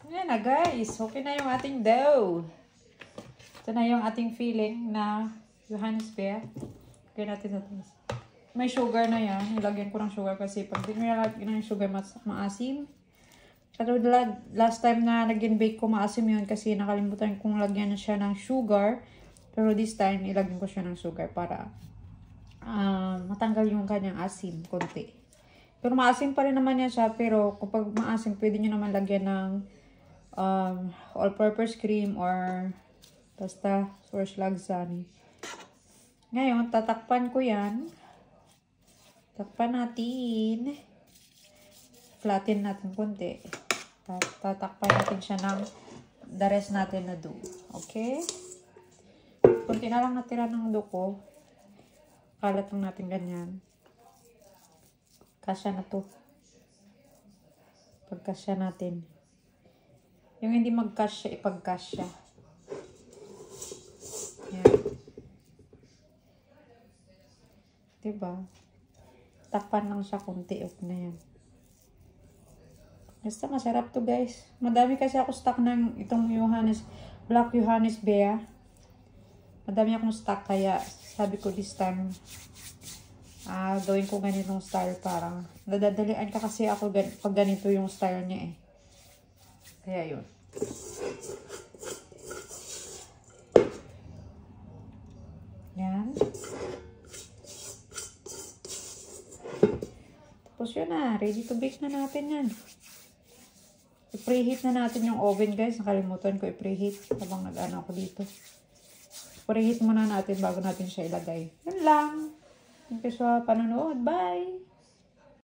Ayan na guys, okay na yung ating dough. Ito na yung ating filling na Johannisbeer. Lagyan natin sa taas. May sugar na yan. Nilagyan ko ng sugar kasi pag di nilagyan ng sugar, maasim. Pero last time na nag-bake ko, maasim yun kasi nakalimutan kong lagyan na siya ng sugar. Pero this time, ilagyan ko siya ng sugar para matanggal yung kanyang asim konti. Pero maasim pa rin naman yan siya. Pero kapag maasim, pwede nyo naman lagyan ng all-purpose cream or basta source lagsani. Ngayon, tatakpan ko yan. Takpan natin. Flatten natin konti. Tatakpan natin siya ng the rest natin na dough. Okay? Kunti na lang natira ng dough ko. Kalat lang natin ganyan. Kasya na to. Pagkasya natin. Yung hindi magkasya, ipagkasya. Yan. Diba? Takpan lang siya kunti. Okay na yan. Basta masarap to guys. Madami kasi ako stock ng itong Black Johannisbeer. Madami akong stock kaya sabi ko this time gawin ko ganitong style parang nadadalian ka kasi ako pag ganito yung style niya eh. Kaya yun. Yan. Tapos yun na. Ready to bake na natin yan. I-preheat na natin yung oven guys. Nakalimutan ko i-preheat habang nag-ano ako dito. Preheat muna natin bago natin siya ilagay. Yun lang. Thank you sa panonood. Bye!